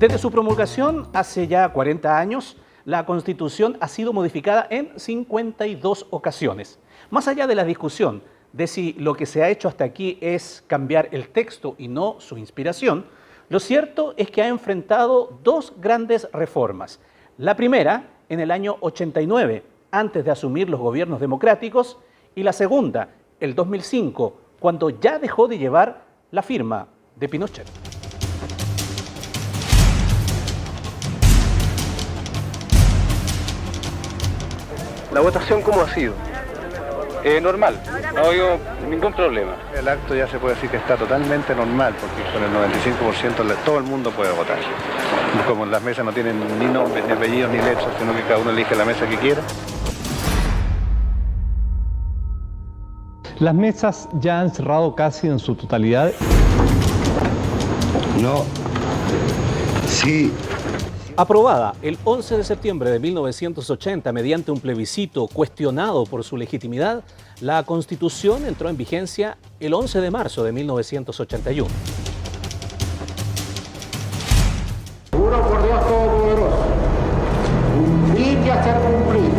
Desde su promulgación hace ya 40 años, la Constitución ha sido modificada en 52 ocasiones. Más allá de la discusión de si lo que se ha hecho hasta aquí es cambiar el texto y no su inspiración, lo cierto es que ha enfrentado dos grandes reformas. La primera, en el año 89, antes de asumir los gobiernos democráticos, y la segunda, el 2005, cuando ya dejó de llevar la firma de Pinochet. ¿La votación cómo ha sido? Normal, no ha habido ningún problema. El acto ya se puede decir que está totalmente normal, porque con el 95% todo el mundo puede votar. Como las mesas no tienen ni nombres, ni apellidos, ni letras, sino que cada uno elige la mesa que quiera. Las mesas ya han cerrado casi en su totalidad. No. Sí. Aprobada el 11 de septiembre de 1980 mediante un plebiscito cuestionado por su legitimidad, la Constitución entró en vigencia el 11 de marzo de 1981. Juro por Dios Todopoderoso, cumplir y hacer cumplir,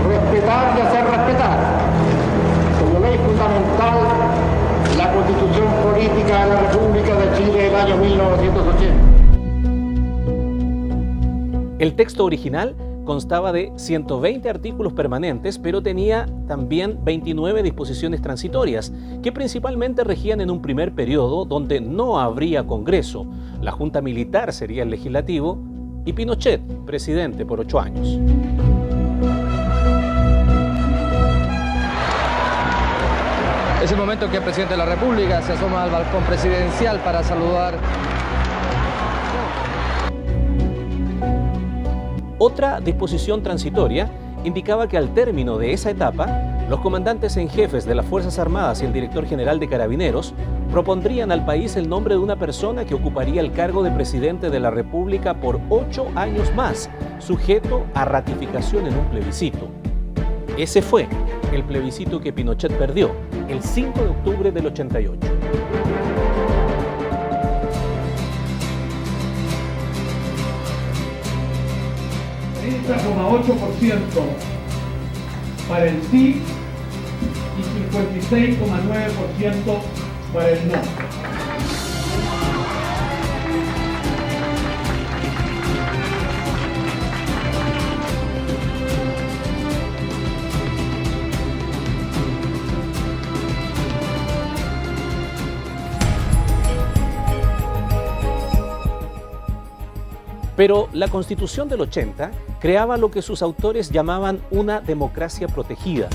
respetar y hacer respetar, como ley fundamental, la Constitución Política de la República de Chile del año 1980. El texto original constaba de 120 artículos permanentes, pero tenía también 29 disposiciones transitorias, que principalmente regían en un primer periodo donde no habría Congreso, la Junta Militar sería el legislativo y Pinochet, presidente por 8 años. Es el momento que el presidente de la República se asoma al balcón presidencial para saludar. Otra disposición transitoria indicaba que al término de esa etapa, los comandantes en jefes de las Fuerzas Armadas y el director general de Carabineros propondrían al país el nombre de una persona que ocuparía el cargo de presidente de la República por 8 años más, sujeto a ratificación en un plebiscito. Ese fue el plebiscito que Pinochet perdió el 5 de octubre del 88. ...30,8% para el sí y 56,9% para el no. Pero la Constitución del 80 creaba lo que sus autores llamaban una democracia protegida.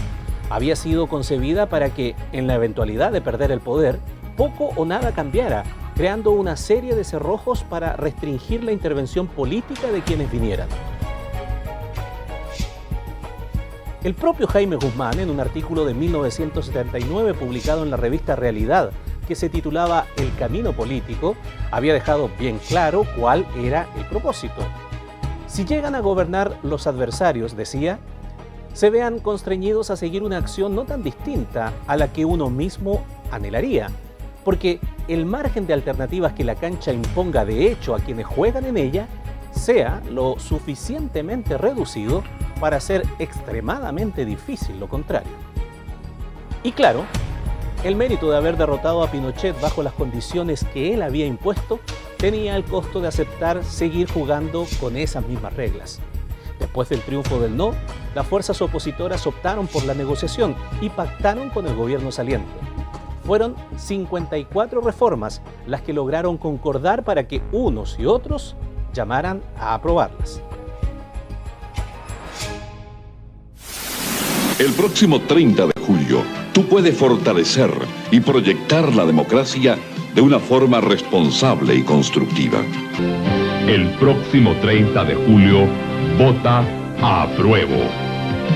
Había sido concebida para que, en la eventualidad de perder el poder, poco o nada cambiara, creando una serie de cerrojos para restringir la intervención política de quienes vinieran. El propio Jaime Guzmán, en un artículo de 1979 publicado en la revista Realidad, que se titulaba El Camino Político, había dejado bien claro cuál era el propósito. Si llegan a gobernar los adversarios, decía, se vean constreñidos a seguir una acción no tan distinta a la que uno mismo anhelaría, porque el margen de alternativas que la cancha imponga de hecho a quienes juegan en ella sea lo suficientemente reducido para hacer extremadamente difícil lo contrario. Y claro, el mérito de haber derrotado a Pinochet bajo las condiciones que él había impuesto tenía el costo de aceptar seguir jugando con esas mismas reglas. Después del triunfo del no, las fuerzas opositoras optaron por la negociación y pactaron con el gobierno saliente. Fueron 54 reformas las que lograron concordar para que unos y otros llamaran a aprobarlas. El próximo 30 de julio, tú puedes fortalecer y proyectar la democracia de una forma responsable y constructiva. El próximo 30 de julio, vota a apruebo.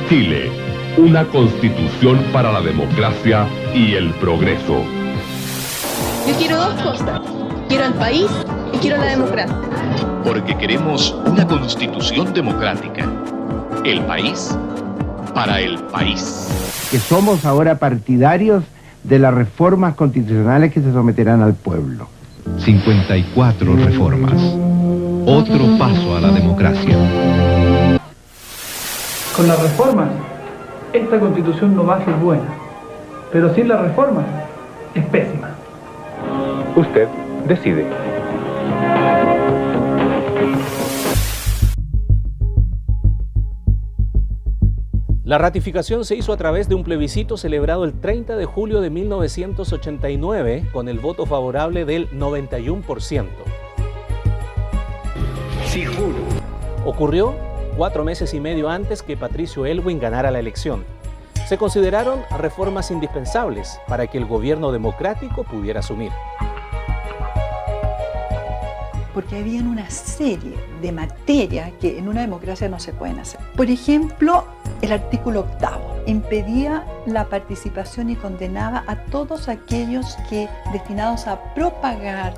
Chile, una constitución para la democracia y el progreso. Yo quiero dos cosas. Quiero el país y quiero la democracia. Porque queremos una constitución democrática. El país para el país. Que somos ahora partidarios de las reformas constitucionales que se someterán al pueblo. 54 reformas. Otro paso a la democracia. Con las reformas, esta constitución no va a ser buena, pero sin las reformas es pésima. Usted decide. La ratificación se hizo a través de un plebiscito celebrado el 30 de julio de 1989 con el voto favorable del 91%. Sí, juro. Ocurrió 4 meses y medio antes que Patricio Aylwin ganara la elección. Se consideraron reformas indispensables para que el gobierno democrático pudiera asumir. Porque había una serie de materias que en una democracia no se pueden hacer. Por ejemplo, el artículo 8 impedía la participación y condenaba a todos aquellos que destinados a propagar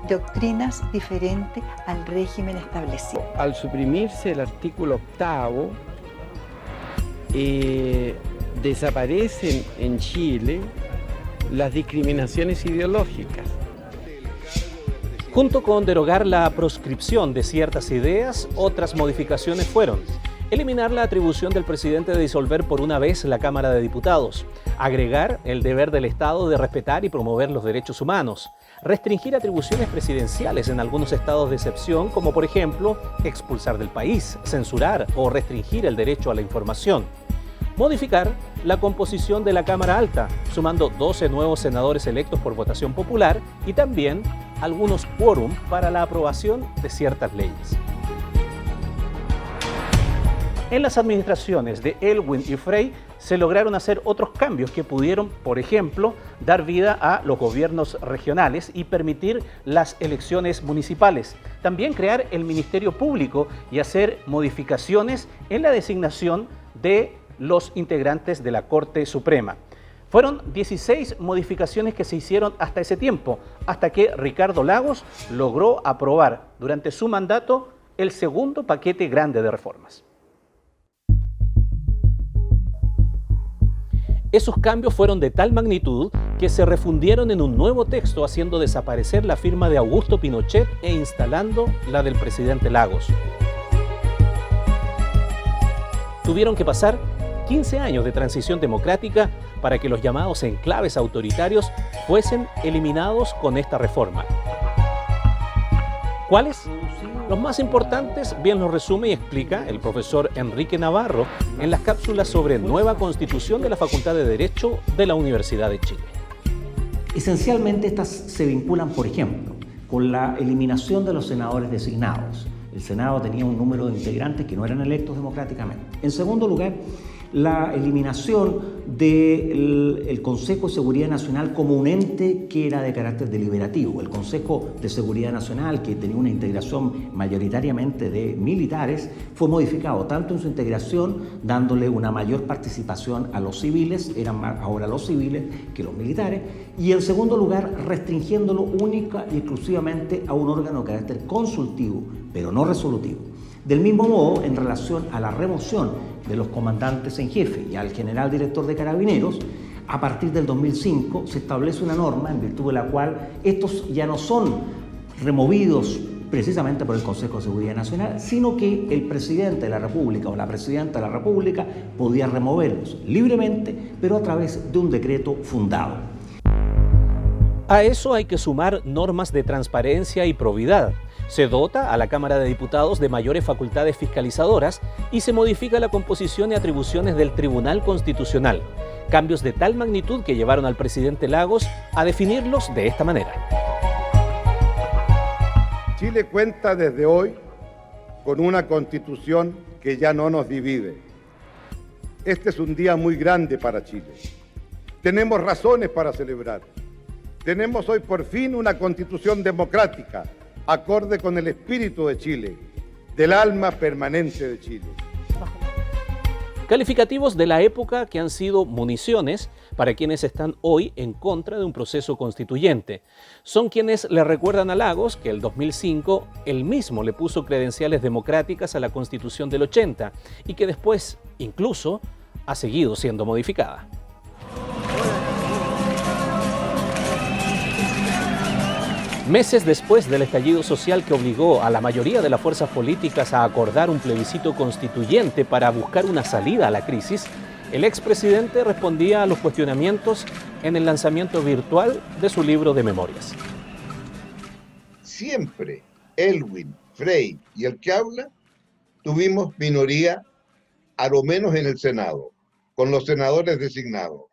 doctrinas diferentes al régimen establecido. Al suprimirse el artículo 8, desaparecen en Chile las discriminaciones ideológicas. Junto con derogar la proscripción de ciertas ideas, otras modificaciones fueron: eliminar la atribución del presidente de disolver por una vez la Cámara de Diputados, agregar el deber del Estado de respetar y promover los derechos humanos, restringir atribuciones presidenciales en algunos estados de excepción, como por ejemplo expulsar del país, censurar o restringir el derecho a la información, modificar la composición de la Cámara Alta, sumando 12 nuevos senadores electos por votación popular y también algunos quórum para la aprobación de ciertas leyes. En las administraciones de Aylwin y Frey se lograron hacer otros cambios que pudieron, por ejemplo, dar vida a los gobiernos regionales y permitir las elecciones municipales. También crear el Ministerio Público y hacer modificaciones en la designación de los integrantes de la Corte Suprema. Fueron 16 modificaciones que se hicieron hasta ese tiempo, hasta que Ricardo Lagos logró aprobar durante su mandato el segundo paquete grande de reformas. Esos cambios fueron de tal magnitud que se refundieron en un nuevo texto, haciendo desaparecer la firma de Augusto Pinochet e instalando la del presidente Lagos. Tuvieron que pasar 15 años de transición democrática para que los llamados enclaves autoritarios fuesen eliminados con esta reforma. ¿Cuáles? Los más importantes bien los resume y explica el profesor Enrique Navarro en las cápsulas sobre nueva constitución de la Facultad de Derecho de la Universidad de Chile. Esencialmente estas se vinculan, por ejemplo, con la eliminación de los senadores designados. El Senado tenía un número de integrantes que no eran electos democráticamente. En segundo lugar, la eliminación del Consejo de Seguridad Nacional como un ente que era de carácter deliberativo. El Consejo de Seguridad Nacional, que tenía una integración mayoritariamente de militares, fue modificado tanto en su integración, dándole una mayor participación a los civiles, eran más ahora los civiles que los militares, y en segundo lugar, restringiéndolo única y exclusivamente a un órgano de carácter consultivo, pero no resolutivo. Del mismo modo, en relación a la remoción de los comandantes en jefe y al general director de Carabineros, a partir del 2005 se establece una norma en virtud de la cual estos ya no son removidos precisamente por el Consejo de Seguridad Nacional, sino que el presidente de la República o la presidenta de la República podía removerlos libremente, pero a través de un decreto fundado. A eso hay que sumar normas de transparencia y probidad. Se dota a la Cámara de Diputados de mayores facultades fiscalizadoras y se modifica la composición y atribuciones del Tribunal Constitucional. Cambios de tal magnitud que llevaron al presidente Lagos a definirlos de esta manera. Chile cuenta desde hoy con una Constitución que ya no nos divide. Este es un día muy grande para Chile. Tenemos razones para celebrar. Tenemos hoy por fin una Constitución democrática, acorde con el espíritu de Chile, del alma permanente de Chile. Calificativos de la época que han sido municiones para quienes están hoy en contra de un proceso constituyente. Son quienes le recuerdan a Lagos que el 2005 él mismo le puso credenciales democráticas a la Constitución del 80 y que después, incluso, ha seguido siendo Meses después del estallido social que obligó a la mayoría de las fuerzas políticas a acordar un plebiscito constituyente para buscar una salida a la crisis, el expresidente respondía a los cuestionamientos en el lanzamiento virtual de su libro de memorias. Siempre Elwin, Frei y el que habla tuvimos minoría, a lo menos en el Senado, con los senadores designados.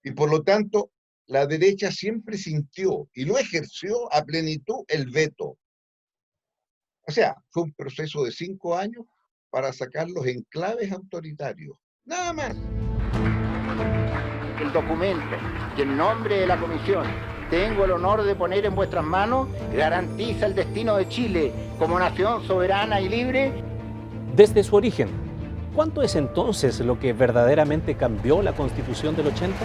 Y por lo tanto, la derecha siempre sintió y lo ejerció a plenitud el veto. O sea, fue un proceso de 5 años para sacar los enclaves autoritarios. Nada más. El documento y en nombre de la Comisión tengo el honor de poner en vuestras manos garantiza el destino de Chile como nación soberana y libre. Desde su origen, ¿cuánto es entonces lo que verdaderamente cambió la Constitución del 80?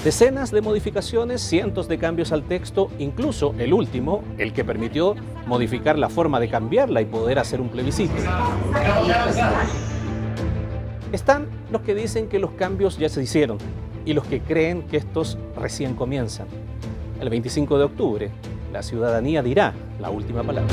Decenas de modificaciones, cientos de cambios al texto, incluso el último, el que permitió modificar la forma de cambiarla y poder hacer un plebiscito. Están los que dicen que los cambios ya se hicieron y los que creen que estos recién comienzan. El 25 de octubre, la ciudadanía dirá la última palabra.